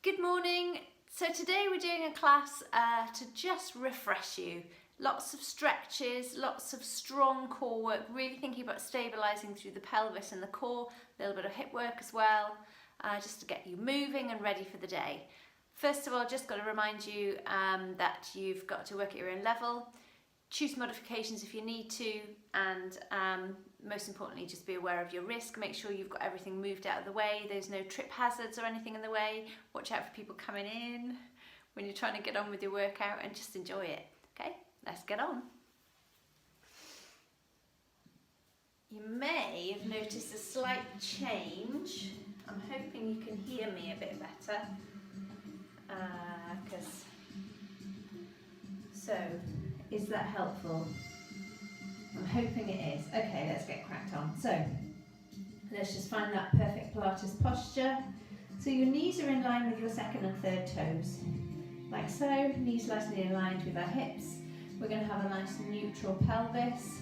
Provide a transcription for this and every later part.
Good morning. So today we're doing a class to just refresh you. Lots of stretches, lots of strong core work, really thinking about stabilising through the pelvis and the core, a little bit of hip work as well, just to get you moving and ready for the day. First of all, just got to remind you that you've got to work at your own level, choose modifications if you need to, and most importantly, just be aware of your risk. Make sure you've got everything moved out of the way. There's no trip hazards or anything in the way. Watch out for people coming in when you're trying to get on with your workout, and just enjoy it. Okay, let's get on. You may have noticed a slight change. I'm hoping you can hear me a bit better. Is that helpful? I'm hoping it is. Okay, let's get cracked on. So, let's just find that perfect Pilates posture. So your knees are in line with your second and third toes. Like so, knees slightly aligned with our hips. We're going to have a nice neutral pelvis,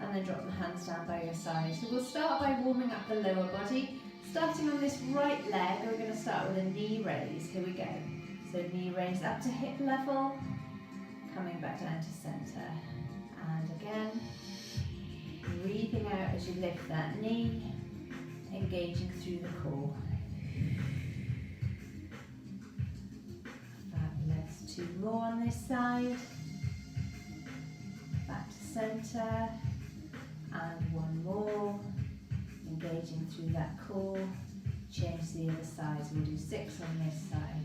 and then drop the hands down by your side. So we'll start by warming up the lower body. Starting on this right leg, we're going to start with a knee raise. Here we go. So knee raise up to hip level, coming back down to centre. And again, breathing out as you lift that knee, engaging through the core. Fabulous. 2 more on this side. Back to centre. And 1 more. Engaging through that core. Change the other side. So we'll do 6 on this side.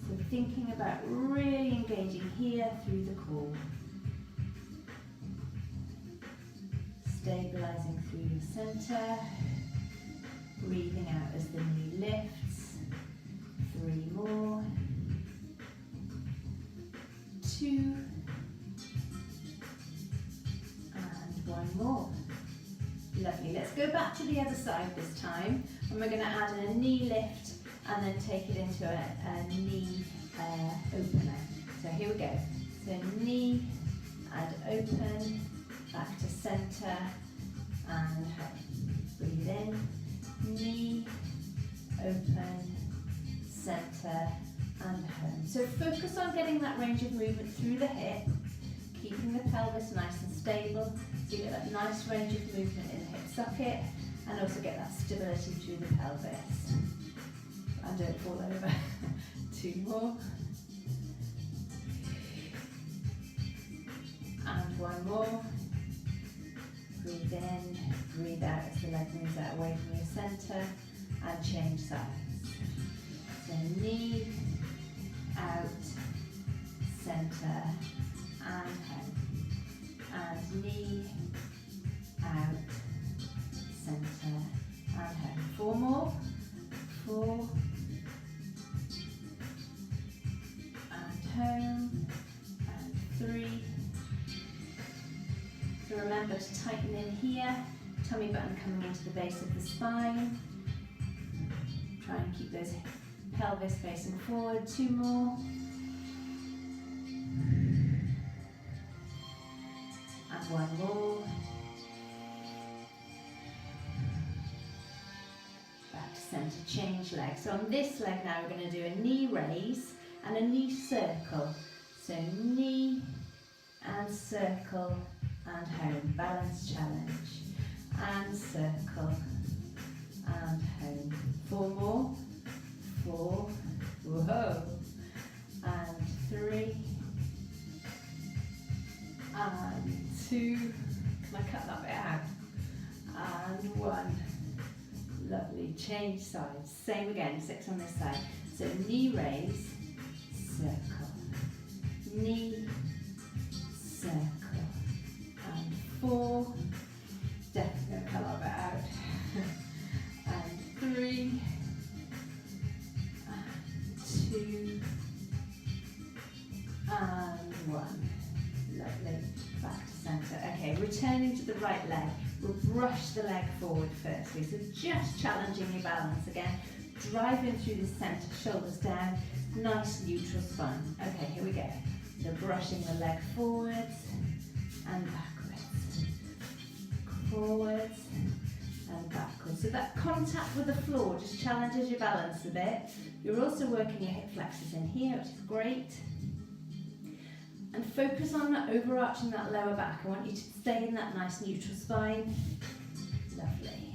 So thinking about really engaging here through the core. Stabilising through your centre. Breathing out as the knee lifts. 3 more. 2. And 1 more. Lovely. Let's go back to the other side this time. And we're going to add a knee lift and then take it into a knee opener. So here we go. So knee and open, back to centre and home. Breathe in, knee, open, centre and home. So focus on getting that range of movement through the hip, keeping the pelvis nice and stable, so you get that nice range of movement in the hip socket, and also get that stability through the pelvis. And don't fall over. 2 more. And 1 more. Breathe in, breathe out as the leg moves out away from your centre, and change sides. So knee, out, centre, and home. And knee, out, centre, and home. 4 more. 4. Home, and 3. So remember to tighten in here, tummy button coming into the base of the spine. Try and keep those pelvis facing forward. 2 more. And 1 more. Back to centre, change leg. So on this leg now we're going to do a knee raise and a knee circle. So knee and circle and home. Balance challenge. And circle and home. 4 more. 4. Whoa. And 3. And 2. Can I cut that bit out? And 1. Lovely. Change sides. Same again. 6 on this side. So knee raise. Circle, knee, circle, and 4, definitely going to cut all that out, and 3, and 2, and 1, lovely, back to centre. Okay, returning to the right leg, we'll brush the leg forward firstly, so just challenging your balance again, driving through the centre, shoulders down, nice neutral spine. Okay, here we go. So brushing the leg forwards and backwards. Forwards and backwards. So that contact with the floor just challenges your balance a bit. You're also working your hip flexors in here, which is great. And focus on overarching that lower back. I want you to stay in that nice neutral spine. Lovely.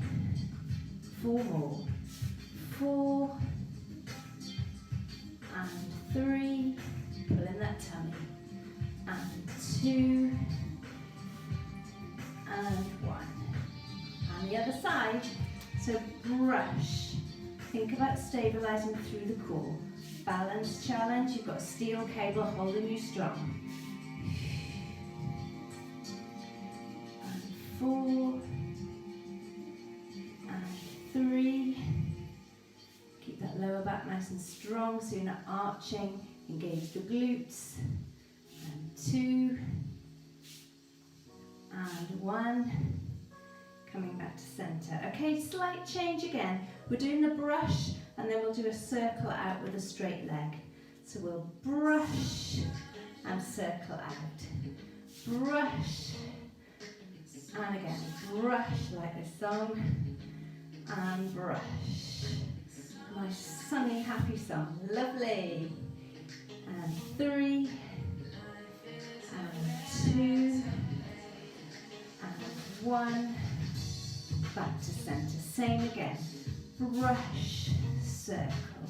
4 more. 4 and 3. Pull in that tummy. And 2 and 1. And the other side. So brush. Think about stabilising through the core. Balance challenge. You've got a steel cable holding you strong. 4 and 3. Keep that lower back nice and strong so you're not arching. Engage the glutes. And 2 and 1. Coming back to centre. Okay, slight change again. We're doing the brush and then we'll do a circle out with a straight leg. So we'll brush and circle out. Brush. And again, brush like this song, and brush. Nice sunny, happy song. Lovely. And 3, and 2, and 1. Back to centre. Same again. Brush, circle.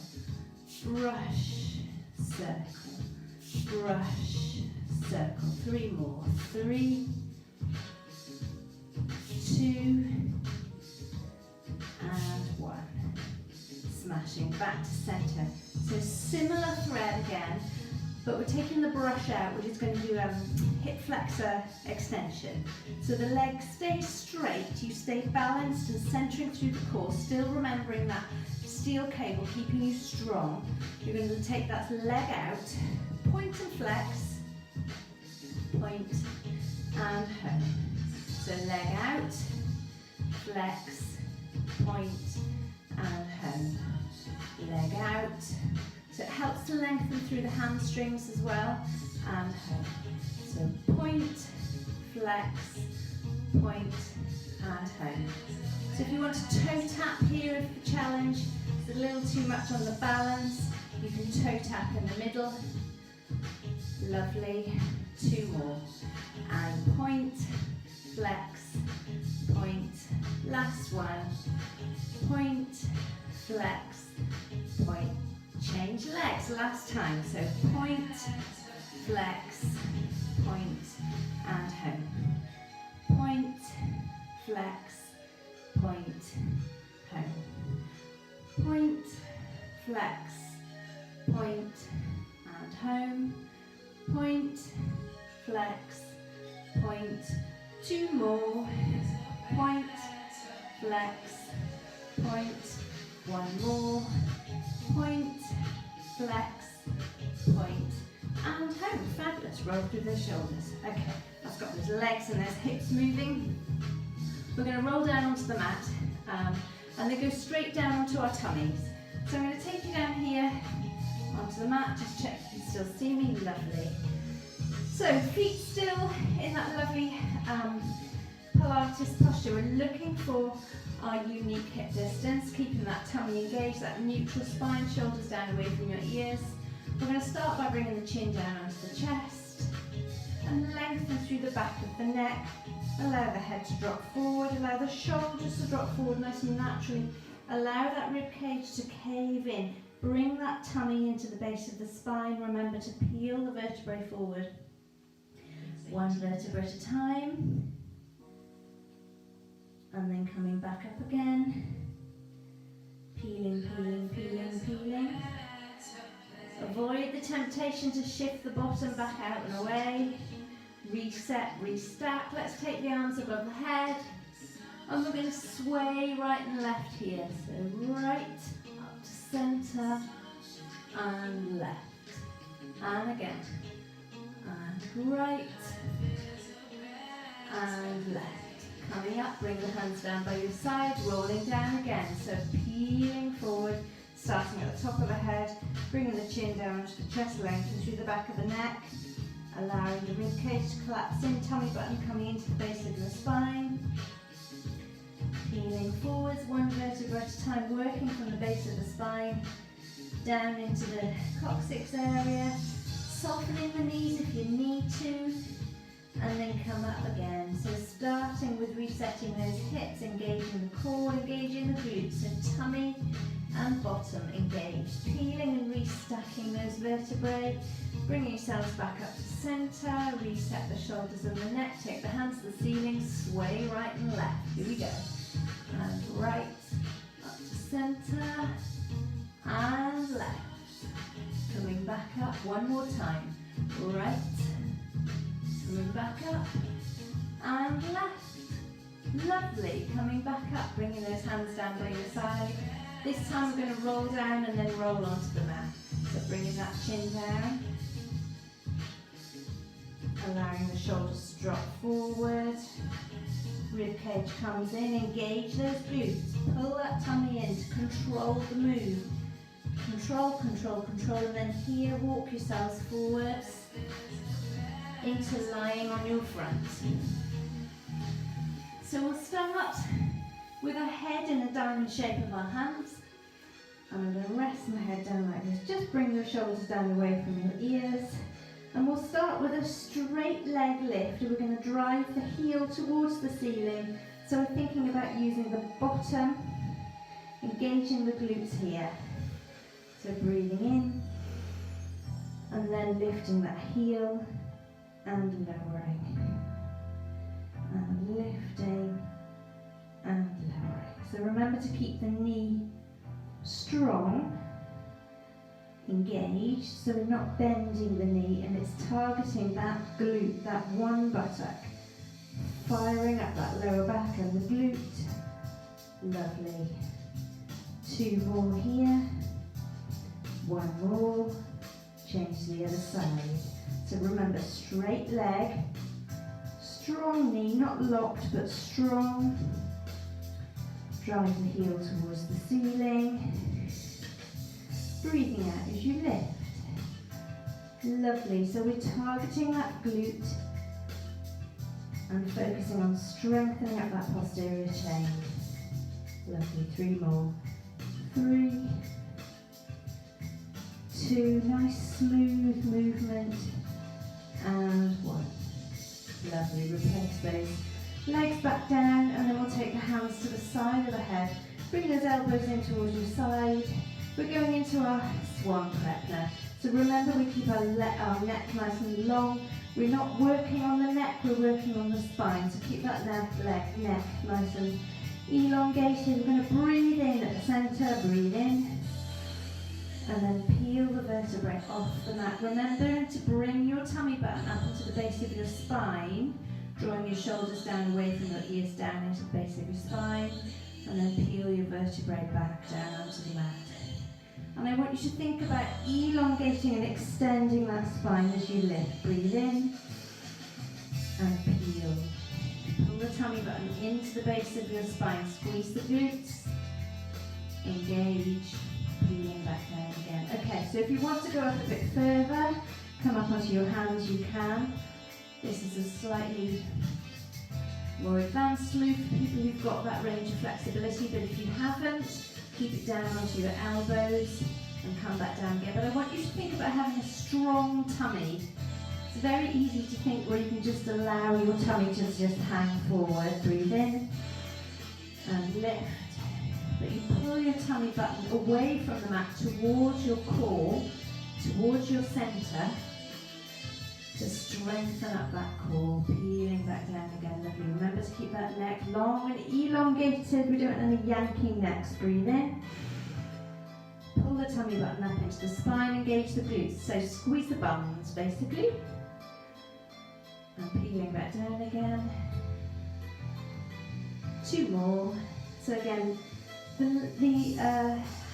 Brush, circle. Brush, circle. 3 more. 3, 2 and 1. Smashing back to centre. So similar thread again, but we're taking the brush out, which is going to do hip flexor extension. So the legs stay straight, you stay balanced and centering through the core, still remembering that steel cable keeping you strong. You're going to take that leg out, point and flex, point and home. So leg out, flex, point and home. Leg out. So it helps to lengthen through the hamstrings as well, and home. So point, flex, point and home. So if you want to toe tap here for challenge, it's a little too much on the balance, you can toe tap in the middle. Lovely. 2 more. And point, flex, point, last one, point, flex, point, change legs, last time, so point, flex, point, and home, point, flex, point, home, point, flex, point, and home, point, flex, point, 2 more, point, flex, point, 1 more, point, flex, point, and home. Fabulous. Roll through the shoulders. Okay, that's got those legs and those hips moving. We're going to roll down onto the mat and then go straight down onto our tummies. So I'm going to take you down here onto the mat. Just check you can still see me. Lovely. So feet still in that lovely Pilates posture. We're looking for our unique hip distance, keeping that tummy engaged, that neutral spine, shoulders down away from your ears. We're going to start by bringing the chin down onto the chest and lengthen through the back of the neck. Allow the head to drop forward, allow the shoulders to drop forward nice and naturally. Allow that rib cage to cave in. Bring that tummy into the base of the spine. Remember to peel the vertebrae forward. 1 vertebra at a time. And then coming back up again. Peeling, peeling, peeling, peeling. Avoid the temptation to shift the bottom back out and away. Reset, restack. Let's take the arms above the head. And we're going to sway right and left here. So right, up to centre, and left. And again. And right, and left. Coming up, bring the hands down by your side, rolling down again. So peeling forward, starting at the top of the head, bringing the chin down to the chest, lengthen through the back of the neck, allowing the rib cage to collapse in, tummy button coming into the base of your spine. peeling forwards, one vertebra at a time, working from the base of the spine, down into the coccyx area, softening the knees if you need to, and then come up again. So starting with resetting those hips, engaging the core, engaging the glutes, so tummy and bottom engaged. Peeling and restacking those vertebrae, bringing yourselves back up to centre, reset the shoulders and the neck, take the hands to the ceiling, sway right and left. Here we go. And right, up to centre, and left. Coming back up one more time. Right, coming back up, and left. Lovely. Coming back up, bringing those hands down by your side. This time we're going to roll down and then roll onto the mat. So bringing that chin down, allowing the shoulders to drop forward. Rib cage comes in, engage those glutes. Pull that tummy in to control the move. Control, control, control, and then here walk yourselves forwards into lying on your front. So we'll start with our head in a diamond shape of our hands. And I'm going to rest my head down like this. Just bring your shoulders down away from your ears. And we'll start with a straight leg lift. We're going to drive the heel towards the ceiling. So we're thinking about using the bottom, engaging the glutes here. So breathing in, and then lifting that heel, and lowering, and lifting, and lowering. So remember to keep the knee strong, engaged, so we're not bending the knee, and it's targeting that glute, that one buttock, firing up that lower back and the glute. Lovely. 2 more here. 1 more, change to the other side. So remember, straight leg, strong knee, not locked but strong. Drive the heel towards the ceiling. Breathing out as you lift. Lovely, so we're targeting that glute and focusing on strengthening up that posterior chain. Lovely, 3 more. 3, 2, nice smooth movement, and 1. Lovely, replace those legs back down, and then we'll take the hands to the side of the head, bring those elbows in towards your side. We're going into our swan prep now. So remember, we keep our neck nice and long. We're not working on the neck, we're working on the spine. So keep that neck nice and elongated. We're going to breathe in at the centre, breathe in. And then peel the vertebrae off the mat. Remember to bring your tummy button up into the base of your spine, drawing your shoulders down away from your ears down into the base of your spine, and then peel your vertebrae back down onto the mat. And I want you to think about elongating and extending that spine as you lift. Breathe in and peel. Pull the tummy button into the base of your spine. Squeeze the glutes. Engage. Peeling back down again. Okay, so if you want to go up a bit further, come up onto your hands, you can. This is a slightly more advanced move for people who've got that range of flexibility, but if you haven't, keep it down onto your elbows and come back down again. But I want you to think about having a strong tummy. It's very easy to think where you can just allow your tummy to just hang forward. Breathe in and lift. But you pull your tummy button away from the mat towards your core, towards your centre, to strengthen up that core, peeling back down again. Lovely. Remember to keep that neck long and elongated. We don't want any yanking necks. Breathe in. Pull the tummy button up into the spine, engage the glutes. So squeeze the bums, basically. And peeling back down again. 2 more. So again, the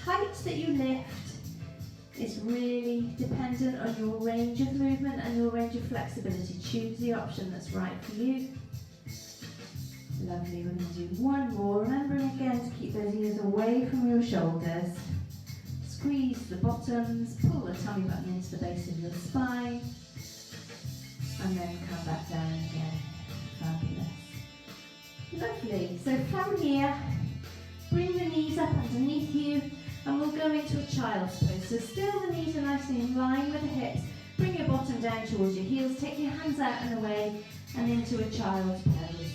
height that you lift is really dependent on your range of movement and your range of flexibility. Choose the option that's right for you. Lovely, we're going to do 1 more. Remembering again to keep those ears away from your shoulders. Squeeze the bottoms, pull the tummy button into the base of your spine, and then come back down again. Fabulous. Lovely, so from here, knees up underneath you, and we'll go into a child's pose. So still the knees are nicely in line with the hips. Bring your bottom down towards your heels, take your hands out and away, and into a child's pose.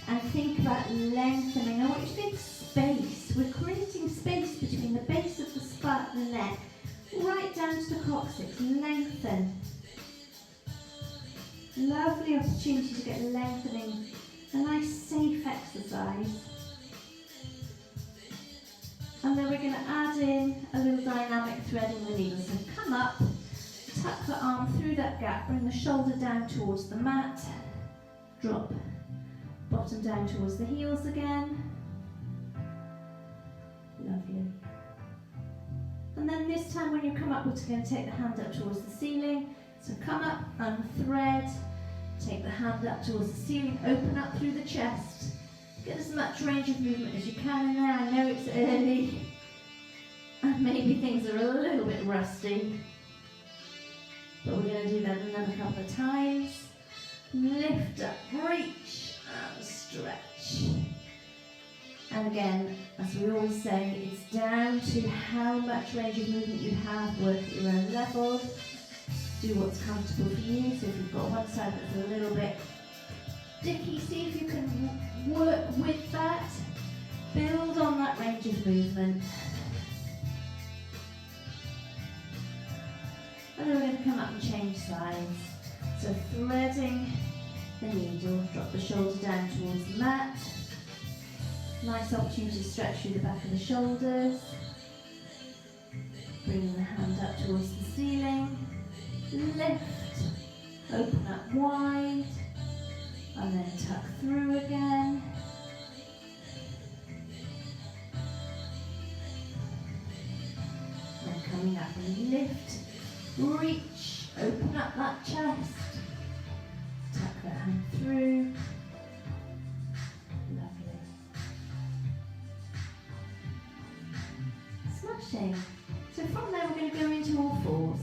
And think about lengthening. I want you to think space. We're creating space between the base of the spine and the neck, right down to the coccyx. Lengthen. Lovely opportunity to get lengthening. A nice safe exercise. And then we're going to add in a little dynamic threading the needle. So come up, tuck the arm through that gap, bring the shoulder down towards the mat, drop, bottom down towards the heels again. Lovely. And then this time when you come up, we're going to take the hand up towards the ceiling. So come up, unthread, take the hand up towards the ceiling, open up through the chest. Get as much range of movement as you can in there. I know it's early and maybe things are a little bit rusty, but we're going to do that another couple of times. Lift up, reach and stretch. And again, as we always say, it's down to how much range of movement you have. Work at your own level. Do what's comfortable for you. So if you've got one side that's a little bit dicky, see if you can work with that. Build on that range of movement. And then we're going to come up and change sides. So threading the needle, drop the shoulder down towards the mat. Nice opportunity to stretch through the back of the shoulders. Bringing the hand up towards the ceiling. Lift, open up wide, and then tuck through again. Then coming up and lift, reach, open up that chest, tuck that hand through. Lovely. Smashing. So from there we're going to go into all fours.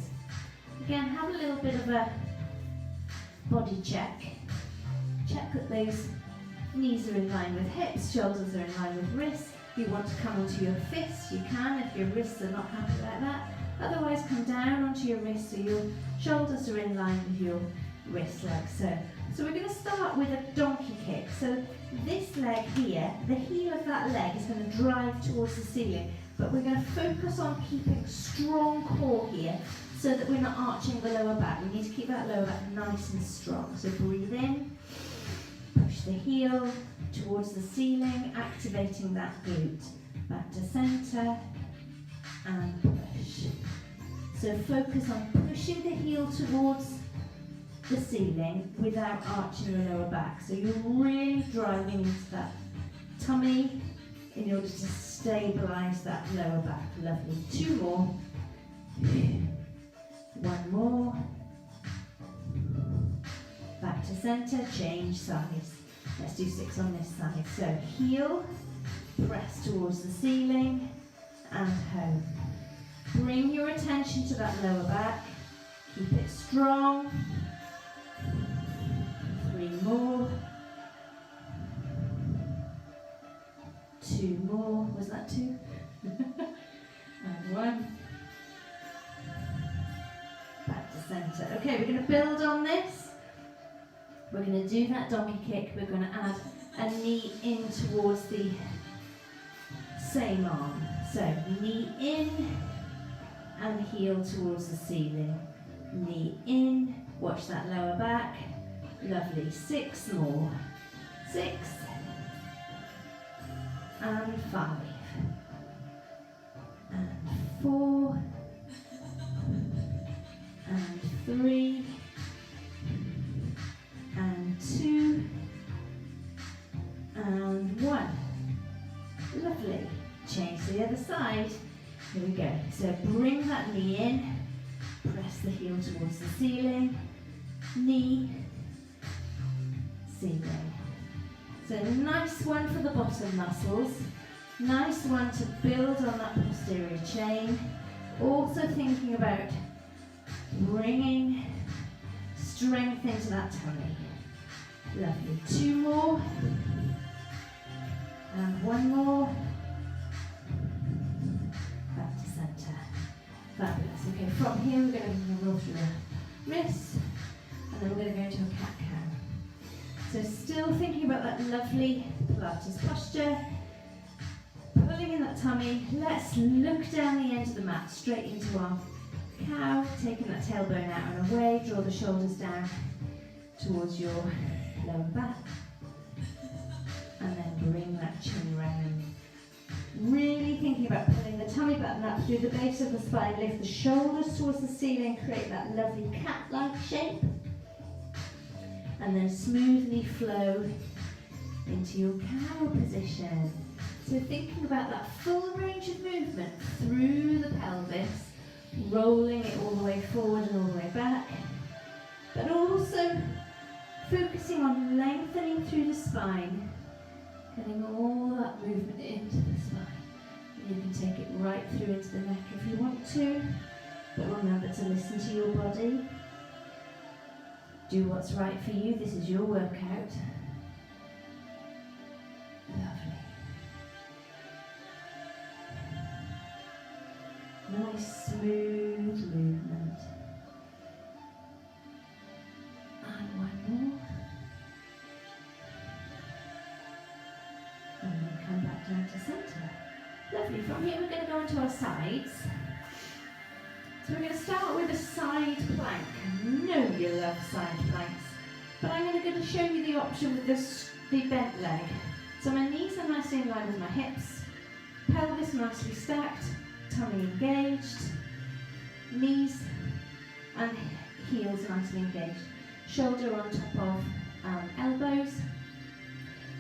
Again, have a little bit of a body check. Check that those knees are in line with hips, shoulders are in line with wrists. If you want to come onto your fists, you can if your wrists are not happy like that. Otherwise, come down onto your wrists so your shoulders are in line with your wrist leg. So we're going to start with a donkey kick. So this leg here, the heel of that leg is going to drive towards the ceiling, but we're going to focus on keeping strong core here, so that we're not arching the lower back. We need to keep that lower back nice and strong. So breathe in, push the heel towards the ceiling, activating that glute. Back to centre, and push. So focus on pushing the heel towards the ceiling without arching the lower back. So you're really driving into that tummy in order to stabilise that lower back. Lovely. 2 more. 1 more. Back to centre, change sides. Let's do 6 on this side. So heel, press towards the ceiling, and home. Bring your attention to that lower back. Keep it strong. 3 more. 2 more. Was that 2? And 1. Back to centre. Okay, we're going to build on this. We're going to do that donkey kick. We're going to add a knee in towards the same arm. So knee in and heel towards the ceiling. Knee in. Watch that lower back. Lovely. 6 more. 6 and 5 and 4 and 3 and 2 and 1. Lovely. Change to the other side. Here we go. So bring that knee in, press the heel towards the ceiling, knee, ceiling. So nice one for the bottom muscles, nice one to build on that posterior chain. Also thinking about bringing strength into that tummy. Lovely. 2 more. And one more. Back to centre. Fabulous. Okay, from here we're going to roll through the wrists, and then we're going to go into a cat-cow. So still thinking about that lovely Pilates posture, pulling in that tummy. Let's look down the end of the mat, straight into our cow, taking that tailbone out and away, draw the shoulders down towards your lower back, and then bring that chin round. Really thinking about pulling the tummy button up through the base of the spine, lift the shoulders towards the ceiling, create that lovely cat-like shape, and then smoothly flow into your cow position. So thinking about that full range of movement through the pelvis, rolling it all the way forward and all the way back, but also focusing on lengthening through the spine, getting all that movement into the spine. You can take it right through into the neck if you want to, but remember to listen to your body. Do what's right for you. This is your workout. Lovely. Nice smooth movement. And one more. And then come back down to centre. Lovely. From here we're going to go into our sides. So we're going to start with a side plank. I know you love side planks, but I'm going to show you the option with the bent leg. So my knees are nicely in line with my hips, pelvis nicely stacked, tummy engaged, knees and heels nicely engaged, shoulder on top of elbows.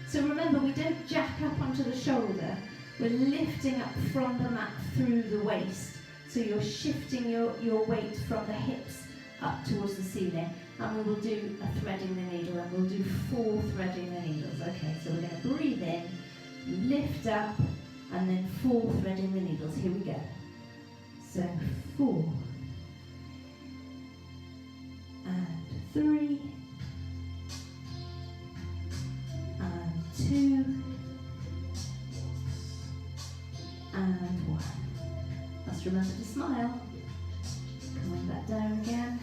So remember, we don't jack up onto the shoulder, we're lifting up from the mat through the waist. So you're shifting your weight from the hips up towards the ceiling, and we will do a threading the needle, and we'll do 4 threading the needles. Okay, so we're going to breathe in, lift up, and then 4 threading the needles. Here we go. So 4, and 3, and 2, and 1. Must remember to smile. Coming back down again.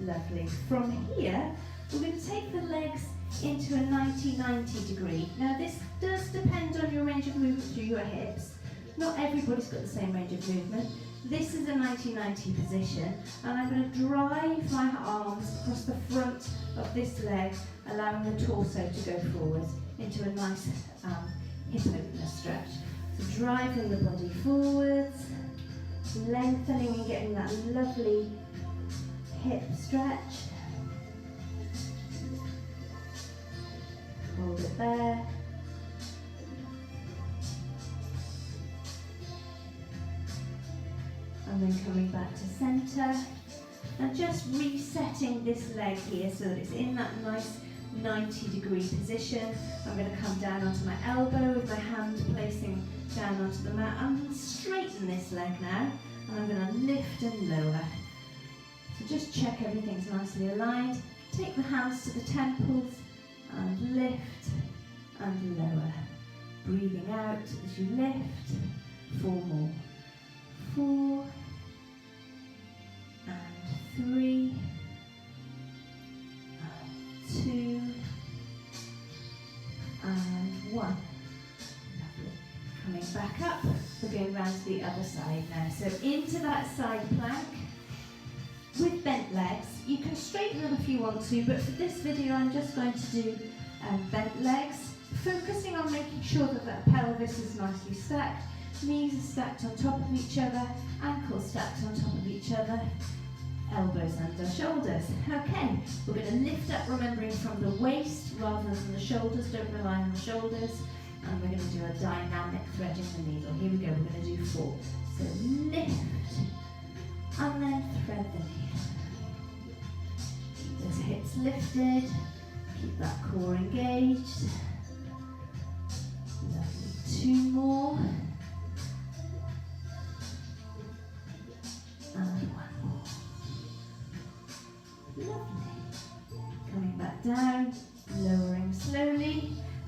Lovely. From here, we're going to take the legs into a 90-90 degree. Now this does depend on your range of movement through your hips. Not everybody's got the same range of movement. This is a 90-90 position, and I'm going to drive my arms across the front of this leg, allowing the torso to go forward into a nice hip opener stretch. So driving the body forwards, lengthening and getting that lovely hip stretch. Hold it there. And then coming back to centre. And just resetting this leg here so that it's in that nice 90-degree position. I'm going to come down onto my elbow with my hand placing down onto the mat. I'm going to straighten this leg now, and I'm going to lift and lower. So just check everything's nicely aligned. Take the hands to the temples and lift and lower. Breathing out as you lift. 4 more. 4 and 3 and 2 and 1. Lovely. Coming back up, we're going round to the other side now. So into that side plank with bent legs. You can straighten them if you want to, but for this video I'm just going to do bent legs, focusing on making sure that that pelvis is nicely stacked, knees are stacked on top of each other, ankles stacked on top of each other, elbows under shoulders. Okay, we're going to lift up, remembering from the waist rather than the shoulders. Don't rely on the shoulders. And we're going to do a dynamic threading the needle. Here we go, we're going to do 4. So lift, and then thread the needle. Keep those hips lifted, keep that core engaged. Lovely. 2 more. And 1 more. Lovely. Coming back down, lowering slowly,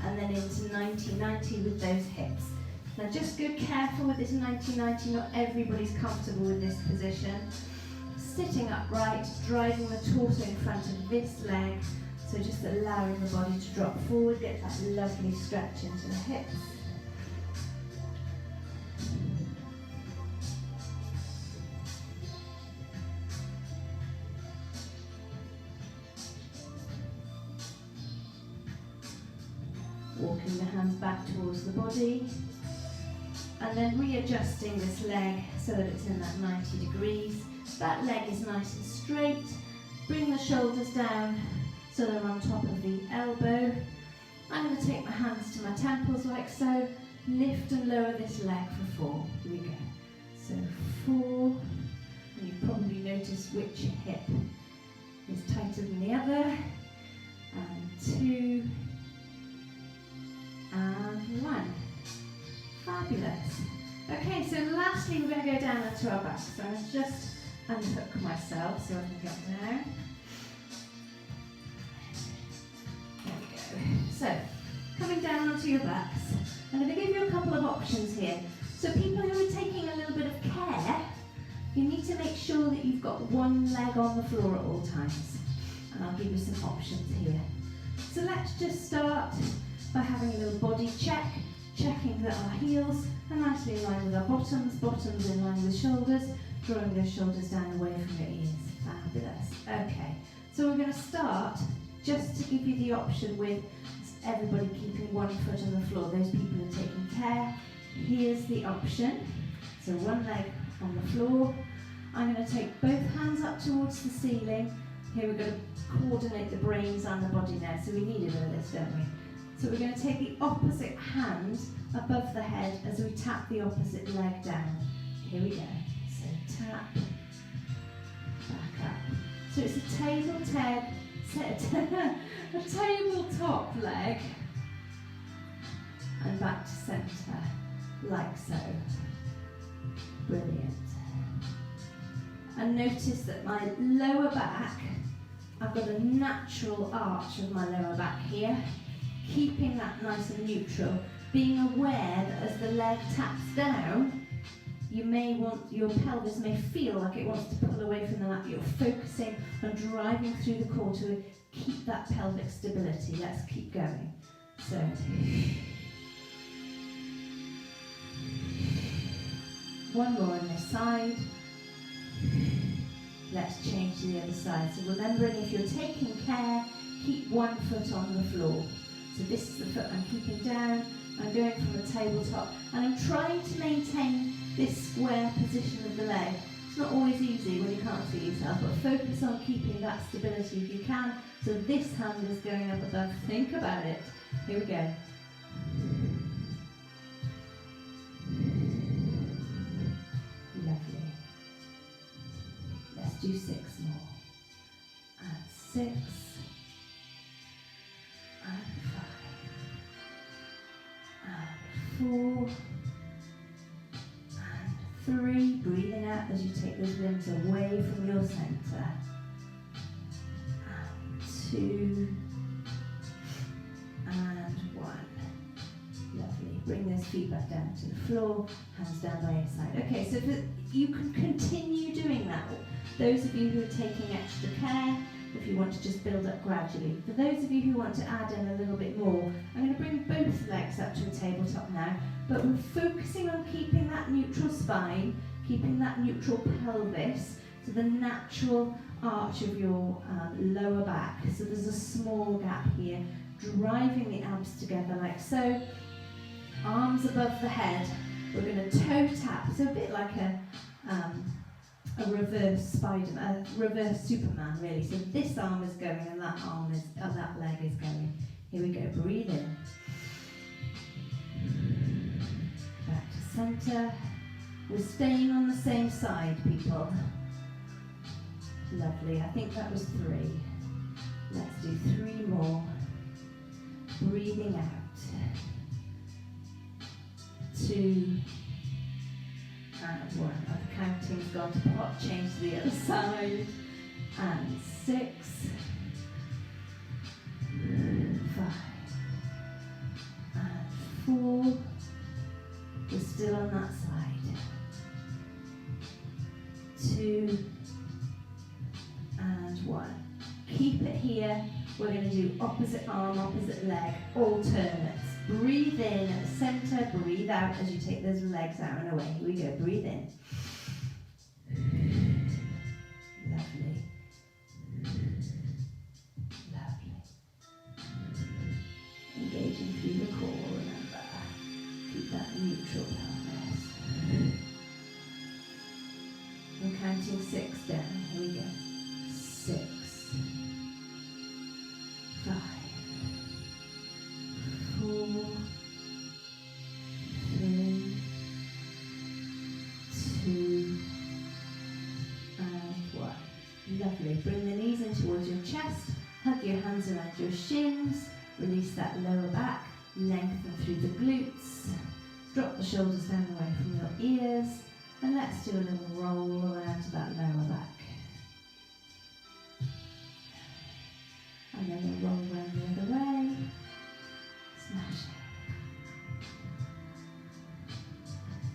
and then into 90-90 with those hips. Now just go careful with this 90-90, not everybody's comfortable with this position. Sitting upright, driving the torso in front of this leg, so just allowing the body to drop forward, get that lovely stretch into the hips. Walking the hands back towards the body, and then readjusting this leg so that it's in that 90 degrees. That leg is nice and straight. Bring the shoulders down so they're on top of the elbow. I'm going to take my hands to my temples like so. Lift and lower this leg for 4. Here we go. So 4, and you probably notice which hip is tighter than the other. And 2. And 1. Fabulous. Okay, so lastly we're going to go down onto our back. So I'm going to just unhook myself so I can get down. There we go. So, coming down onto your backs, I'm going to give you a couple of options here. So people who are taking a little bit of care, you need to make sure that you've got one leg on the floor at all times. And I'll give you some options here. So let's just start by having a little body check, checking that our heels are nicely in line with our bottoms, bottoms in line with shoulders, drawing those shoulders down away from your ears. Fabulous. Okay, so we're going to start just to give you the option with everybody keeping one foot on the floor. Those people who are taking care, here's the option. So one leg on the floor. I'm going to take both hands up towards the ceiling. Here we're going to coordinate the brains and the body now, so we need a bit of this, don't we? So we're going to take the opposite hand above the head as we tap the opposite leg down. Here we go. So tap, back up. So it's a tabletop leg, and back to centre, like so. Brilliant. And notice that my lower back, I've got a natural arch of my lower back here, keeping that nice and neutral, being aware that as the leg taps down, your pelvis may feel like it wants to pull away from the mat. You're focusing on driving through the core to keep that pelvic stability. Let's keep going. So, one more on this side. Let's change to the other side. So remembering, if you're taking care, keep one foot on the floor. So this is the foot I'm keeping down. I'm going from the tabletop, and I'm trying to maintain this square position of the leg. It's not always easy when you can't see yourself, but focus on keeping that stability if you can. So this hand is going up above. Think about it. Here we go. Lovely. Let's do 6 more. And 6. And 5. And 4. 3, breathing out as you take those limbs away from your centre. And 2. And 1. Lovely. Bring those feet back down to the floor, hands down by your side. Okay, so you can continue doing that. Those of you who are taking extra care, if you want to just build up gradually. For those of you who want to add in a little bit more, I'm going to bring both legs up to a tabletop now, but we're focusing on keeping that neutral spine, keeping that neutral pelvis, so the natural arch of your lower back. So there's a small gap here, driving the abs together like so. Arms above the head. We're going to toe tap, so a bit like a reverse Spider-Man, a reverse Superman really. So this arm is going and that arm is, that leg is going. Here we go, breathe in. Back to centre. We're staying on the same side, people. Lovely, I think that was 3. Let's do 3 more. Breathing out. 2. And 1. I've counting's gone to pot, change to the other side. And 6. 5. on that side. 2 and 1. Keep it here. We're going to do opposite arm, opposite leg, alternates. Breathe in at the centre, breathe out as you take those legs out and away. Here we go, breathe in. Lovely. Lovely. Engaging through the core, remember. Keep that neutral pelvis. I'm counting 6 down. Here we go. 6. 5. 4. 3. 2. And 1. Lovely. Bring the knees in towards your chest. Hug your hands around your shins. Release that lower back. Lengthen through the glutes. Drop the shoulders down away from your ears. And let's do a little roll around to that lower back. And then we'll roll around the other way. Smash it.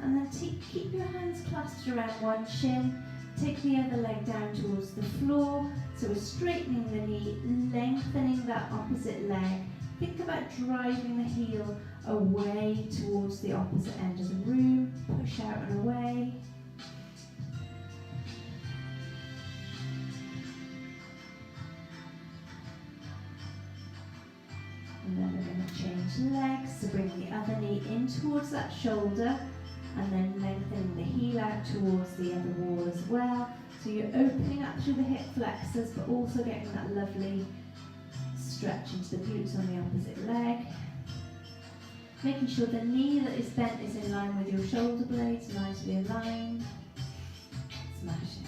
And then keep your hands clasped around one shin. Take the other leg down towards the floor. So we're straightening the knee, lengthening that opposite leg. Think about driving the heel away towards the opposite end of the room. Push out and away. And then we're going to change legs. So bring the other knee in towards that shoulder. And then lengthening the heel out towards the other wall as well. So you're opening up through the hip flexors, but also getting that lovely stretch into the glutes on the opposite leg. Making sure the knee that is bent is in line with your shoulder blades, nicely aligned. Smashing.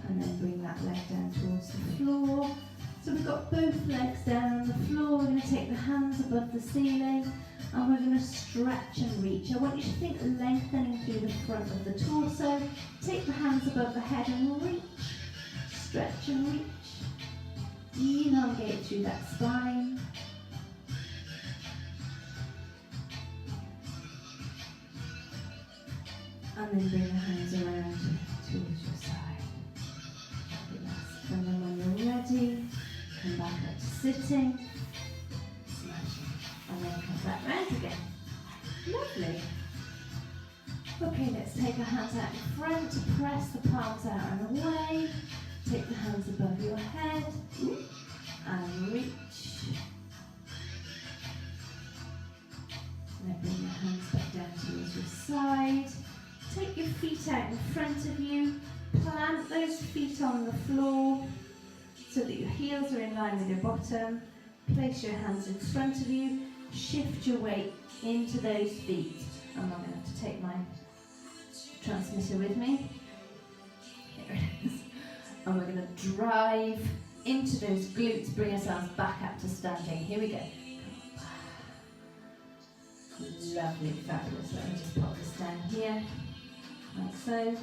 And then bring that leg down towards the floor. So we've got both legs down on the floor. We're going to take the hands above the ceiling and we're going to stretch and reach. I want you to think lengthening through the front of the torso. Take the hands above the head and reach. Stretch and reach. Elongate through that spine. And then bring the hands around towards your side. And then when you're ready, come back up to sitting. Smashing. And then come back round again. Lovely. Okay, let's take our hands out in front. Press the palms out and away. Take the hands above your head. And reach. And then bring your hands back down towards your side. Take your feet out in front of you. Plant those feet on the floor so that your heels are in line with your bottom. Place your hands in front of you. Shift your weight into those feet. I'm not going to have to take my transmitter with me. Here it is. And we're going to drive into those glutes. Bring ourselves back up to standing. Here we go. Lovely, fabulous. Let me just pop this down here. Like so.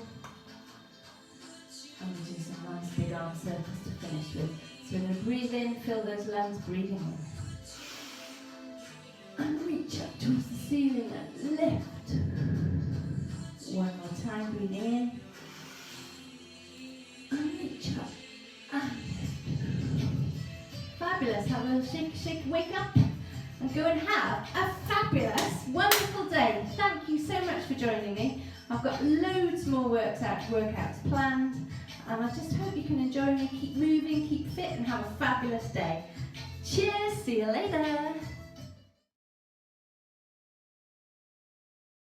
And we'll do some nice big arm circles to finish with. So we're going to breathe in, fill those lungs, breathing in. And reach up towards the ceiling and lift. One more time, breathing in. And reach up and lift. Fabulous. Have a little shake, shake, wake up. And go and have a fabulous, wonderful day. Thank you so much for joining me. I've got loads more workouts planned. And I just hope you can enjoy me, keep moving, keep fit and have a fabulous day. Cheers, see you later.